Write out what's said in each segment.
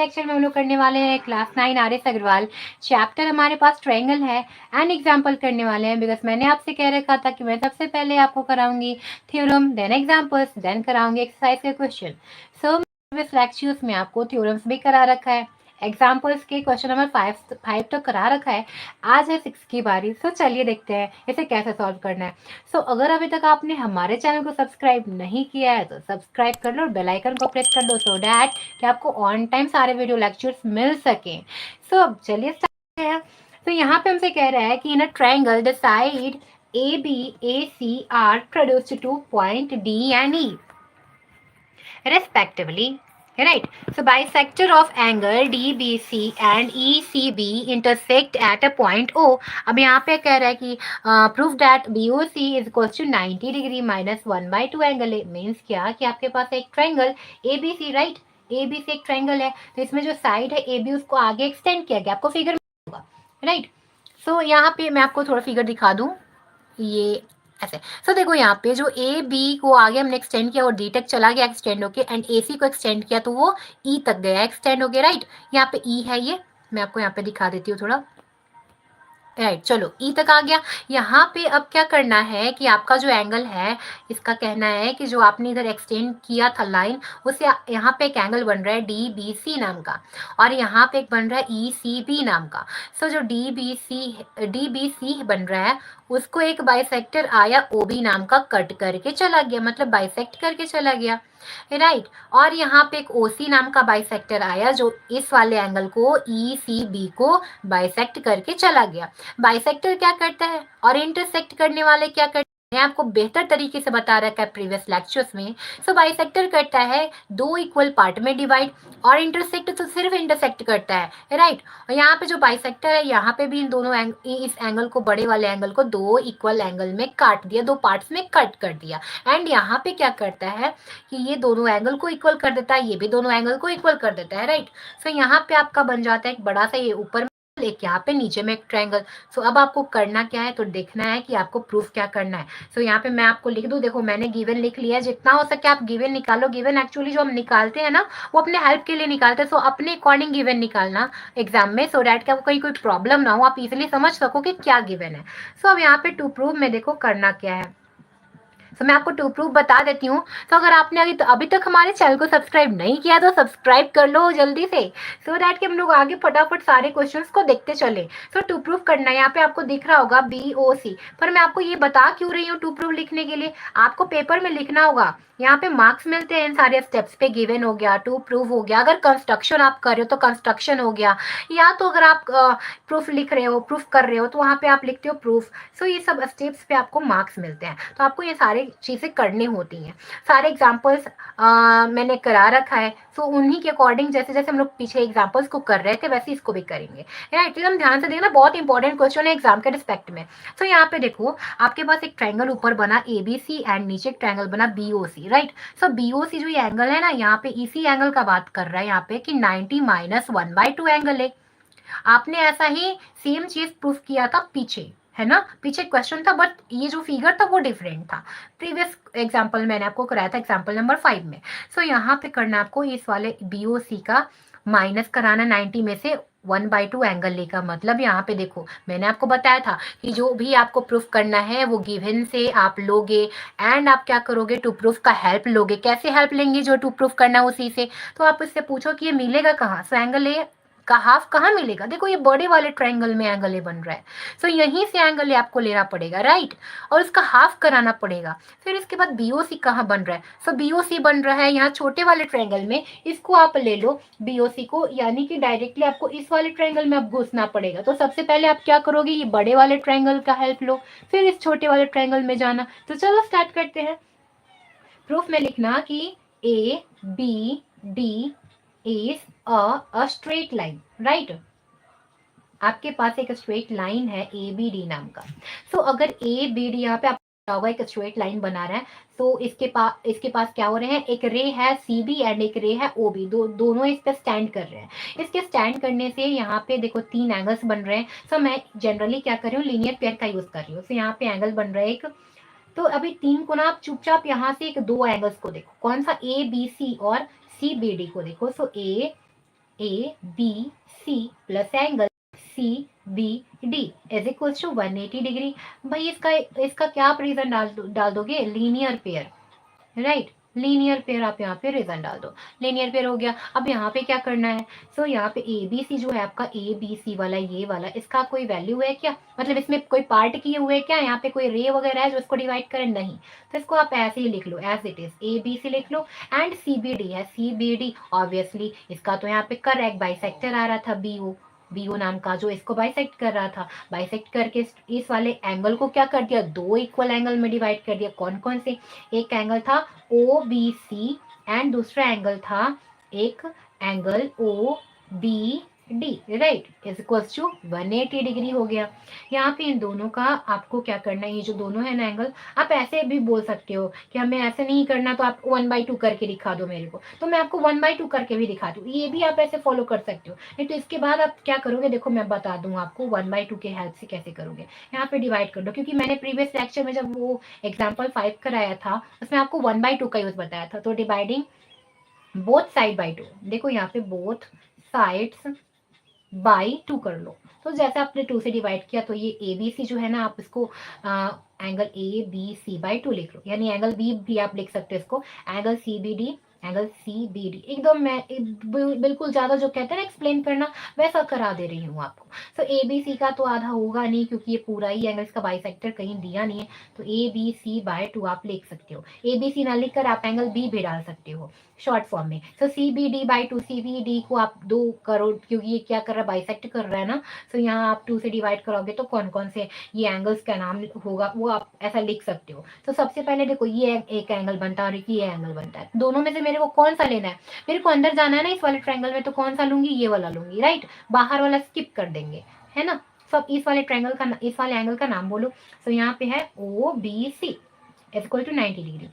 Lecture में हम लोग करने वाले हैं class 9 R S Aggarwal chapter. हमारे पास ट्रायंगल है एंड एग्जाम्पल करने वाले हैं, बिकॉज मैंने आपसे कह रखा था कि मैं सबसे पहले आपको कराऊंगी थ्योरम, देन एग्जाम्पल्स, देन कराऊंगी एक्सरसाइज के क्वेश्चन। सो प्रीवियस लेक्चर्स में आपको थ्योरम्स भी करा रखा है, एग्जाम्पल्स के क्वेश्चन नंबर 5 तक करा रखा है। आज है 6 की बारी। सो चलिए देखते हैं इसे कैसे सॉल्व करना है। अगर अभी तक आपने हमारे चैनल को सब्सक्राइब नहीं किया है तो सब्सक्राइब कर लो और बेल आइकन को प्रेस कर लो, सो डैट कि आपको ऑन टाइम सारे वीडियो लेक्चर्स मिल सकें। अब चलिए स्टार्ट करते हैं। यहाँ पे हमसे कह रहा है कि in a triangle the side ABAC are produced to point D and E respectively. Right. So bisector of angle DBC and ECB intersect at a point O. अब यहाँ पे कह रहा है कि prove that BOC is equals to 90 degree minus 1/2 angle है। Means क्या कि आपके पास एक ट्रायंगल ABC, राइट, ABC एक ट्रायंगल है, तो इसमें जो साइड है AB उसको आगे एक्सटेंड किया गया, आपको फिगर में होगा, राइट। यहाँ पे मैं आपको थोड़ा फिगर दिखा दूँ, ये ऐसे। देखो यहाँ पे जो ए बी को आगे हमने एक्सटेंड किया और डी तक चला गया एक्सटेंड होके, एंड ए सी को एक्सटेंड किया तो वो ई तक गया एक्सटेंड हो गया, राइट। यहाँ पे ई है, ये मैं आपको यहाँ पे दिखा देती हूँ थोड़ा, राइट। चलो ई तक आ गया। यहाँ पे अब क्या करना है कि आपका जो एंगल है, इसका कहना है कि जो आपने इधर एक्सटेंड किया था लाइन, उससे यहाँ पे एक एंगल बन रहा है DBC नाम का, और यहाँ पे एक बन रहा है ECB नाम का। जो DBC बन रहा है उसको एक बाइसेक्टर आया OB नाम का कट करके चला गया, मतलब बाइसेक्ट करके चला गया, राइट। और यहाँ पे एक OC नाम का बाइसेक्टर आया जो इस वाले एंगल को ECB को बाइसेक्ट करके चला गया। बाइसेक्टर क्या करता है और इंटरसेक्ट करने वाले क्या करते हैं, आपको बेहतर तरीके से बता रखा है प्रीवियस लेक्चर्स में। बाइसेक्टर करता है दो इक्वल पार्ट में डिवाइड, और इंटरसेक्ट तो सिर्फ इंटरसेक्ट करता है, राइट। और यहाँ पे जो बाइसेक्टर है, यहाँ पे भी इन दोनों इस एंगल को, बड़े वाले एंगल को दो इक्वल एंगल में काट दिया, दो पार्ट्स में कट कर दिया। एंड यहाँ पे क्या करता है कि ये दोनों एंगल को इक्वल कर देता है, ये भी दोनों एंगल को इक्वल कर देता है, राइट। यहाँ पे आपका बन जाता है एक बड़ा सा ये ऊपर एक, यहाँ पे नीचे में एक ट्रायंगल। अब आपको करना क्या है, तो देखना है कि आपको प्रूफ क्या करना है। यहाँ पे मैं आपको लिख दूं, देखो मैंने गिवन लिख लिया है, जितना हो सके आप गिवन निकालो। गिवन एक्चुअली जो हम निकालते हैं ना, वो अपने हेल्प के लिए निकालते हैं, अपने अकॉर्डिंग गिवन निकालना एग्जाम में, सो डैट कि आपको कहीं कोई प्रॉब्लम ना हो, आप इजिली समझ सको कि क्या गिवन है। अब यहाँ पे टू प्रूव में देखो करना क्या है। मैं आपको टू प्रूफ बता देती हूँ। अगर आपने अभी तक हमारे चैनल को सब्सक्राइब नहीं किया तो सब्सक्राइब कर लो जल्दी से, सो दैट कि हम लोग आगे फटाफट सारे क्वेश्चंस को देखते चले। टू प्रूफ करना है, यहाँ पे आपको दिख रहा होगा BOC, पर मैं आपको ये बता क्यों रही हूँ टू प्रूफ लिखने के लिए, आपको पेपर में लिखना होगा, यहाँ पे मार्क्स मिलते हैं इन सारे स्टेप्स पे। गिवन हो गया, टू प्रूफ हो गया, अगर कंस्ट्रक्शन आप कर रहे हो तो कंस्ट्रक्शन हो गया, या तो अगर आप प्रूफ लिख रहे हो, प्रूफ कर रहे हो, तो वहाँ पे आप लिखते हो प्रूफ। ये सब स्टेप्स पे आपको मार्क्स मिलते हैं, तो आपको ये सारी चीज़ें करनी होती हैं। सारे एग्जाम्पल्स मैंने करा रखा है, उन्हीं के अकॉर्डिंग जैसे जैसे हम लोग पीछे एग्जाम्पल्स को कर रहे थे वैसे इसको भी करेंगे, राइट। एकदम ध्यान से देखना, बहुत इंपॉर्टेंट क्वेश्चन है एग्जाम के रिस्पेक्ट में। यहाँ पे देखो आपके पास एक ट्रायंगल ऊपर बना ABC एंड नीचे एक ट्रायंगल बना BOC, राइट। BOC जो ये एंगल है ना, यहाँ पे इसी एंगल का बात कर रहा है यहाँ पे कि 90 - 1/2 एंगल है। आपने ऐसा ही सेम चीज प्रूफ किया था पीछे, है ना, पीछे क्वेश्चन था, बट ये जो फिगर था वो डिफरेंट था। प्रीवियस एग्जांपल मैंने आपको कराया था एग्जांपल नंबर 5 में। यहाँ पे करना आपको इस वाले BOC का माइनस कराना 90 में से 1/2 एंगल लेकर। मतलब यहाँ पे देखो मैंने आपको बताया था कि जो भी आपको प्रूफ करना है वो गिवन से आप लोगे, एंड आप क्या करोगे, टू प्रूफ का हेल्प लोगे। कैसे हेल्प लेंगे, जो टू प्रूफ करना उसी से। तो आप इससे पूछो कि ये मिलेगा कहाँ, एंगल ए का हाफ कहाँ मिलेगा, देखो ये बड़े वाले ट्रायंगल में एंगल ए बन रहा है, यहीं से एंगल ए आपको लेना पड़ेगा, राइट, और उसका हाफ कराना पड़ेगा। फिर इसके बाद BOC कहाँ बन रहा है, BOC बन रहा है यहाँ छोटे वाले ट्रायंगल में, इसको आप ले लो BOC को, यानी कि डायरेक्टली आपको इस वाले ट्रायंगल में अब घुसना पड़ेगा। तो सबसे पहले आप क्या करोगे, ये बड़े वाले ट्रायंगल का हेल्प लो, फिर इस छोटे वाले ट्रायंगल में जाना। तो चलो स्टार्ट करते हैं। प्रूफ में लिखना कि ABD is a straight line, right? आपके पास एक स्ट्रेट लाइन है ABD नाम का। अगर ABD यहाँ पे आपको एक स्ट्रेट लाइन बना रहा है, तो इसके पास क्या हो रहे हैं, एक रे है CB एंड एक रे है OB, दोनों इस पे स्टैंड कर रहे हैं। इसके स्टैंड करने से यहाँ पे देखो 3 एंगल्स बन रहे हैं। मैं जनरली क्या कर रही हूँ, लीनियर पेयर का यूज कर रही हूँ। यहाँ पे एंगल बन रहा है एक, तो अभी 3 को ना आप चुपचाप यहाँ से एक 2 एंगल्स को देखो, कौन सा, ABC और CBD को देखो। ABC plus angle CBD is equal to 180 degree. भाई इसका क्या आप रीजन डाल दोगे? Linear pair, right. Linear pair आप यहाँ पे रीजन डाल दो, लीनियर पेयर हो गया। अब यहाँ पे क्या करना है? सो यहाँ पे ABC जो है आपका ABC वाला, ये वाला, इसका कोई वैल्यू है क्या? मतलब इसमें कोई पार्ट किए हुए क्या? यहाँ पे कोई रे वगैरह है जो इसको डिवाइड करे? नहीं। तो इसको आप ऐसे ही लिख लो, एज इट इज ABC लिख लो। एंड CBD है, CBD ऑब्वियसली इसका तो यहाँ पे करेक्ट बाइसेक्टर आ रहा था, BO नाम का, जो इसको बाइसेक्ट कर रहा था। बाइसेक्ट करके इस वाले एंगल को क्या कर दिया? दो इक्वल एंगल में डिवाइड कर दिया। कौन कौन से? एक एंगल था OBC एंड दूसरा एंगल था एक angle OBD, right, is equals to 180 degree हो गया। यहाँ पे इन दोनों का आपको क्या करना है? ये जो दोनों है ना एंगल, आप ऐसे भी बोल सकते हो कि हमें ऐसे नहीं करना तो आप 1/2 करके दिखा दो मेरे को, तो मैं आपको 1/2 करके भी दिखा दूँ, ये भी आप ऐसे फॉलो कर सकते हो। नहीं तो इसके बाद आप क्या करोगे? देखो मैं बता दूँ आपको 1/2 के हेल्प से कैसे करोगे। यहाँ पे डिवाइड कर दो, क्योंकि मैंने प्रीवियस लेक्चर में जब वो एग्जाम्पल 5 कराया था उसमें आपको 1/2 का यूज बताया था। तो डिवाइडिंग बोथ साइड बाई 2, देखो यहाँ पे बोथ साइड्स बाई 2 कर लो। तो जैसे आपने 2 से डिवाइड किया तो ये ABC जो है ना, आप इसको एंगल ABC/2 लिख लो, यानी एंगल B भी आप लिख सकते हो इसको, एंगल CBD एकदम मैं बिल्कुल ज्यादा जो कहते हैं ना एक्सप्लेन करना, वैसा करा दे रही हूँ आपको। तो ABC का तो आधा होगा नहीं, क्योंकि ये पूरा ही एंगल इसका बाइसेक्टर कहीं दिया नहीं है, तो ABC/2 आप लिख सकते हो। ABC ना लिखकर आप एंगल B भी डाल सकते हो शॉर्ट फॉर्म में। तो CBD/2, CBD को आप 2 करो, क्योंकि ये क्या कर रहा है? बाइसेक्ट कर रहा है ना। तो यहाँ आप 2 से डिवाइड करोगे तो कौन कौन से ये एंगल्स का नाम होगा वो आप ऐसा लिख सकते हो। तो सबसे पहले देखो ये एक एंगल बनता है और ये एंगल बनता है, दोनों में से मेरे को कौन सा लेना है? मेरे को अंदर जाना है ना इस वाले ट्रायंगल में, तो कौन सा लूंगी? ये वाला लूंगी, राइट। बाहर वाला स्किप कर देंगे, है ना। सब इस वाले ट्रायंगल का, इस वाले एंगल का नाम बोलो। तो यहाँ पे है OBC इक्वल टू 90 डिग्री।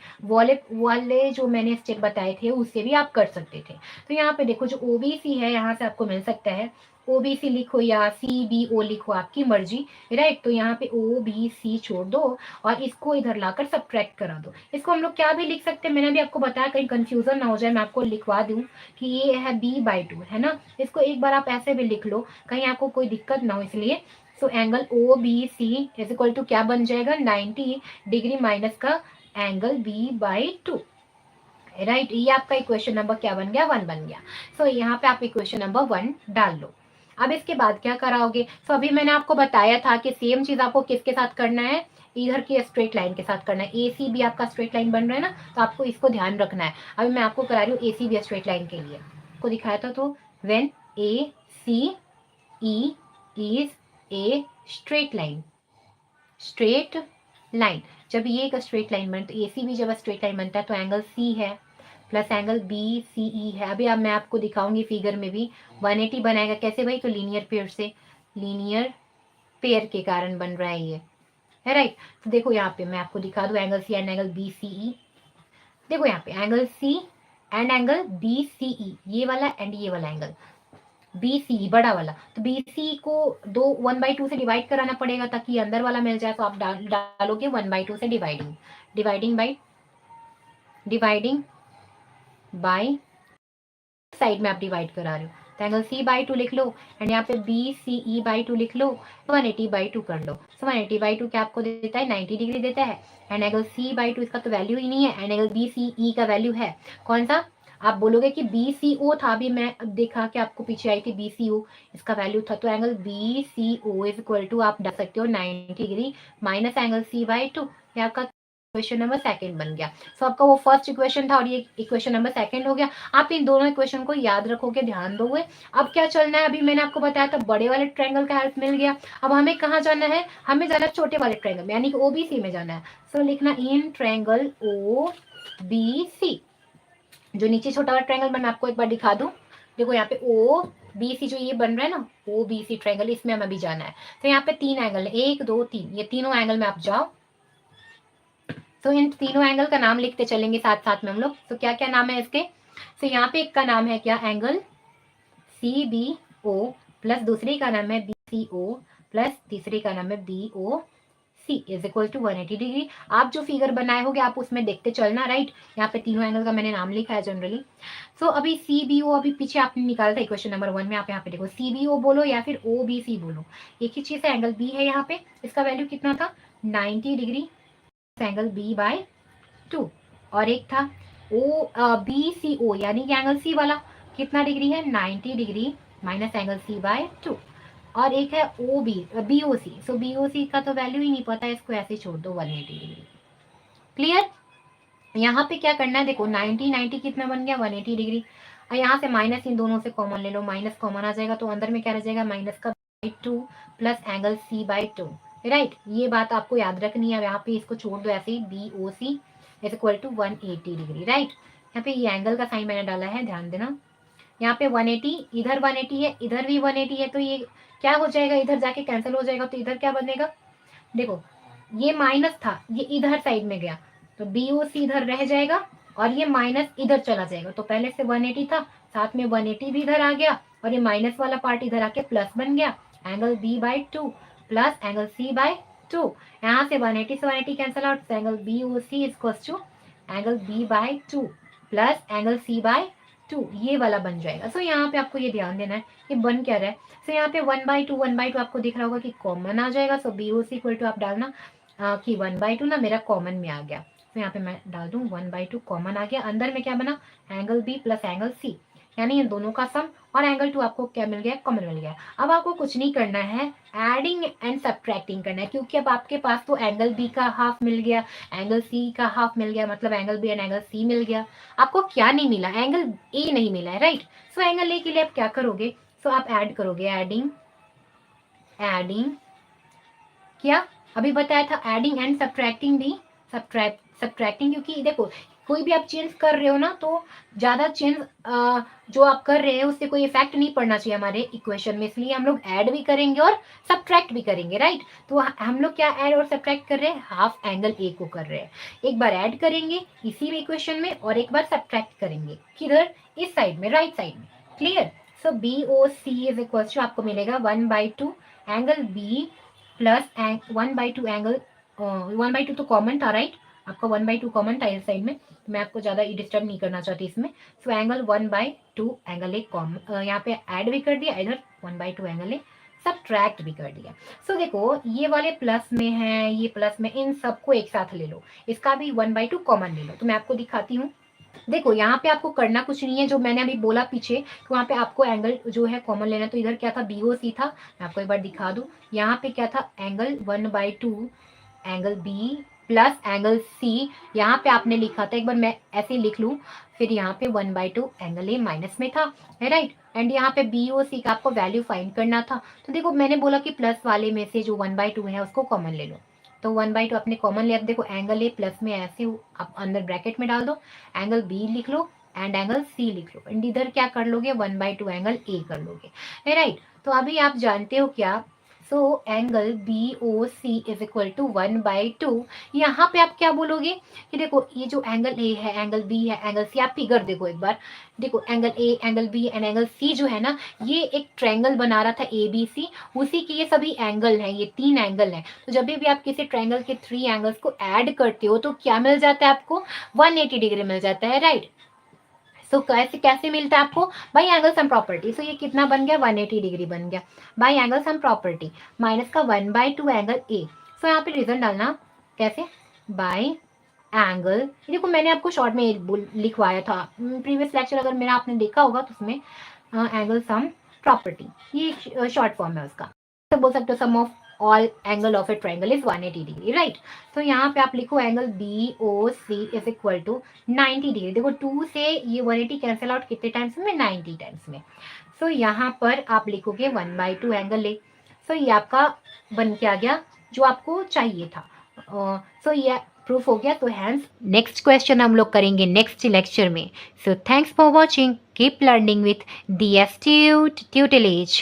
वाले जो मैंने स्टेप बताए थे उससे भी आप कर सकते थे। तो यहाँ पे देखो जो OBC है यहाँ से आपको मिल सकता है, OBC लिखो या CBO लिखो, आपकी मर्जी, राइट। तो यहाँ पे OBC छोड़ दो और इसको इधर लाकर सब्ट्रैक्ट करा दो। इसको हम लोग क्या भी लिख सकते हैं, मैंने भी आपको बताया, कहीं कंफ्यूजन ना हो जाए, मैं आपको लिखवा दूं कि ये है B/2, है ना। इसको एक बार आप ऐसे भी लिख लो, कहीं आपको कोई दिक्कत ना हो इसलिए। So angle OBC is equal to क्या बन जाएगा? 90 डिग्री माइनस का एंगल B/2, राइट। ये आपका इक्वेशन नंबर क्या बन गया? 1 बन गया। सो यहाँ पे आप इक्वेशन नंबर 1 डाल लो। अब इसके बाद क्या कराओगे? सो अभी मैंने आपको बताया था कि सेम चीज आपको किसके साथ करना है? इधर की स्ट्रेट लाइन के साथ करना है। AC भी आपका स्ट्रेट लाइन बन रहा है ना, तो आपको इसको ध्यान रखना है। अभी मैं आपको करा रही हूँ AC भी स्ट्रेट लाइन के लिए, को दिखाया था। तो when ACE is a straight line, straight line, जब ये एक स्ट्रेट लाइन बनता है, AC भी जब स्ट्रेट लाइन बनता है तो एंगल C है प्लस एंगल BCE है। अभी अब मैं आपको दिखाऊंगी फिगर में भी 180 बनाएगा कैसे भाई? तो लीनियर पेयर से, लीनियर पेयर के कारण बन रहा है ये, है राइट। तो देखो यहाँ पे मैं आपको दिखा दूं angle C and angle BCE। देखो यहाँ पे angle C and angle BCE, ये वाला एंड ये वाला एंगल BCE बड़ा वाला, तो BCE को 1/2 से डिवाइड कराना पड़ेगा ताकि अंदर वाला मिल जाए। तो आप डालोगे 1/2 से डिवाइडिंग बाय साइड में आप डिवाइड करा रहे हो, तो एंगल C/2 लिख लो एंड यहाँ पे BCE/2 लिख लो, 180/2 कर लो। सो 180/2 क्या आपको देता है? 90 डिग्री देता है। एंड एंगल C/2 इसका तो वैल्यू ही नहीं है, एंड एंगल BCE का वैल्यू है कौन सा? आप बोलोगे कि BCO था, अभी मैं देखा कि आपको पीछे आई थी BCO, इसका वैल्यू था। तो angle BCO is equal to आप डाल सकते हो 90 डिग्री माइनस एंगल C/2, ये आपका इक्वेशन नंबर 2 बन गया। सो आपका वो फर्स्ट इक्वेशन था और ये इक्वेशन नंबर 2 हो गया। आप इन दोनों इक्वेशन को याद रखोगे, ध्यान दोगे। अब क्या चलना है? अभी मैंने आपको बताया था बड़े वाले ट्रायंगल का हेल्प मिल गया। अब हमें कहाँ जाना है? हमें जाना है छोटे वाले ट्रायंगल में, यानी कि OBC में जाना है। सो लिखना इन ट्रायंगल OBC, जो नीचे छोटा वाला ट्रायंगल मैं आपको एक बार दिखा दूं। देखो यहाँ पे OBC जो ये बन रहा है ना, OBC ट्रायंगल, इसमें हमें भी जाना है। तो यहाँ पे 3 एंगल है, 1 2 3, ये तीनों एंगल में आप जाओ। तो इन तीनों एंगल का नाम लिखते चलेंगे साथ साथ में हम लोग। तो क्या क्या नाम है इसके? तो यहाँ पे एक का नाम है क्या? एंगल CBO प्लस दूसरे का नाम है BCO प्लस तीसरे का नाम है BOC, C is equal to 180 degree. आप जो फिगर बनाए होगे आप उसमें देखते चलना, राइट। यहाँ पे तीनों एंगल का मैंने नाम लिखा है जनरली। सो अभी सी बी ओ अभी पीछे आपने निकाला था इक्वेशन नंबर 1 में, आप यहाँ पे देखो सी बी ओ बोलो या फिर ओ बी सी बोलो, एक ही चीज है। एंगल बी है यहाँ पे, इसका वैल्यू कितना था 90 डिग्री, एंगल बी बाय 2। और एक था ओ बी सी ओ यानी कि एंगल सी वाला कितना डिग्री है 90 degree minus angle C by 2। और एक है O B B O C. So B O C का तो वैल्यू ही नहीं पता, इसको ऐसे छोड़ दो 180 डिग्री। क्लियर। यहाँ पे क्या करना है, देखो 90 90 कितना बन गया 180 डिग्री। और यहाँ से माइनस इन दोनों से कॉमन ले लो, माइनस कॉमन आ जाएगा तो अंदर में क्या रह जाएगा माइनस का by 2 plus angle C by 2, right. ये बात आपको याद रखनी है। यहाँ पे इसको छोड़ दो ऐसे ही, B O C is equal to 180 degree, right. यहाँ पे ये एंगल का साइन मैंने डाला है, ध्यान देना। यहाँ पे 180, इधर 180 है, इधर भी 180 है, तो ये क्या हो जाएगा, इधर जाके कैंसिल हो जाएगा, तो इधर क्या बनेगा, देखो ये माइनस था, ये इधर साइड में गया, तो बी ओ सी इधर रह जाएगा और ये माइनस इधर चला जाएगा। तो पहले से 180 था, साथ में 180 भी इधर आ गया और ये माइनस वाला पार्ट इधर आके प्लस बन गया। Angle B by 2 plus angle C by 2। यहाँ से 180 से 180 cancel out, angle B O C is equal to angle B by 2 plus angle C by 2, ये वाला बन जाएगा। सो यहाँ पे आपको ये ध्यान देना है कि बन क्या रहा है। सो यहाँ पे 1/2 आपको दिख रहा होगा कि कॉमन आ जाएगा। So B O C equal to आप डालना कि 1/2 ना मेरा कॉमन में आ गया, तो यहाँ पे मैं डाल दूं 1/2 कॉमन आ गया। अंदर में क्या बना angle B plus angle C, यानी इन दोनों का सम, और एंगल 2 आपको क्या मिल गया कॉमन मिल गया। अब आपको कुछ नहीं करना है, एडिंग एंड सब्ट्रैक्टिंग करना है, क्योंकि अब आपके पास तो एंगल बी का हाफ मिल गया, एंगल सी का हाफ मिल गया, मतलब angle B and angle C मिल गया। आपको क्या नहीं मिला, एंगल ए नहीं मिला है, राइट। सो एंगल ए के लिए आप क्या करोगे, सो आप ऐड करोगे, एडिंग क्या अभी बताया था, एडिंग एंड सब्ट्रैक्टिंग भी, सब्ट्रैक्टिंग, क्योंकि देखो कोई भी आप चेंज कर रहे हो ना, तो ज्यादा चेंज जो आप कर रहे हैं उससे कोई इफेक्ट नहीं पड़ना चाहिए हमारे इक्वेशन में, इसलिए हम लोग ऐड भी करेंगे और सब्ट्रैक्ट भी करेंगे, राइट। तो हम लोग क्या ऐड और सब्ट्रैक्ट कर रहे हैं, हाफ एंगल ए को कर रहे हैं। एक बार ऐड करेंगे इसी इक्वेशन में और एक बार सब्ट्रैक्ट करेंगे, किधर, इस साइड में, राइट साइड में। Clear. So B O C is equal to आपको मिलेगा 1/2 एंगल बी प्लस 1/2 एंगल 1/2 तो कॉमन था, राइट। आपका 1/2 कॉमन था इस साइड में, तो मैं आपको ज्यादा डिस्टर्ब नहीं करना चाहती इसमें। So angle 1/2 angle A common यहाँ पे ऐड भी कर दिया, इधर 1/2 एंगल ए सब्ट्रैक्ट भी कर दिया। सो देखो ये वाले प्लस में है, ये प्लस में, इन सबको एक साथ ले लो, इसका भी 1/2 कॉमन ले लो। तो मैं आपको दिखाती हूँ, देखो यहाँ पे आपको करना कुछ नहीं है, जो मैंने अभी बोला पीछे, तो वहाँ पे आपको एंगल जो है कॉमन लेना। तो इधर क्या था, बी ओ सी था, मैं आपको एक बार दिखा दूं। यहाँ पे क्या था, angle 1/2 angle B plus angle C, यहाँ पे आपने लिखा था, एक बार मैं ऐसे लिख लूँ, फिर यहाँ पे 1/2 एंगल ए माइनस में था, है राइट। एंड यहाँ पे बी ओ सी का आपको वैल्यू फाइंड करना था। तो देखो मैंने बोला कि प्लस वाले में से जो 1/2 है उसको कॉमन ले लो, तो 1/2 आपने कॉमन लिया। अब देखो एंगल ए प्लस में ऐसे आप अंदर ब्रैकेट में डाल दो, एंगल बी लिख लो एंड एंगल सी लिख लो, एंड इधर क्या कर लोगे 1/2 एंगल ए कर लोगे, है राइट। तो अभी आप जानते हो क्या, so angle B O C is equal to 1/2। यहाँ पे आप क्या बोलोगे कि देखो ये जो एंगल ए है, एंगल बी है, एंगल सी, आप फिगर देखो एक बार, देखो angle A, angle B and angle C जो है ना, ये एक ट्रायंगल बना रहा था ए बी सी, उसी के ये सभी एंगल हैं, ये 3 एंगल हैं। तो जब भी आप किसी ट्रायंगल के 3 एंगल्स को ऐड करते हो तो क्या मिल जाता है आपको, 180 डिग्री मिल जाता है, राइट। सो कैसे कैसे मिलता है आपको, बाई एंगल सम प्रॉपर्टी। सो ये कितना बन गया 180 डिग्री बन गया, by angle sum property minus का 1/2 एंगल ए। सो यहाँ पे रीजन डालना कैसे, बाई एंगल, देखो मैंने आपको शॉर्ट में लिखवाया था प्रीवियस लेक्चर, अगर मेरा आपने देखा होगा तो उसमें एंगल सम प्रॉपर्टी, ये शॉर्ट फॉर्म है उसका। तो बोल सकते हो sum of all angle of a triangle is 180 degree, right. तो यहाँ पे आप लिखो angle B O C is equal to 90 degree. देखो 2 से ये 180 कैंसिल आउट कितने टाइम्स में, 90 टाइम्स में। सो यहाँ पर आप लिखोगे 1/2 एंगल ए। सो ये आपका बन के आ गया जो आपको चाहिए था। सो ये प्रूफ हो गया। तो हैंस नेक्स्ट क्वेश्चन हम लोग करेंगे नेक्स्ट लेक्चर में। So thanks for watching, keep learning with DS tutelage.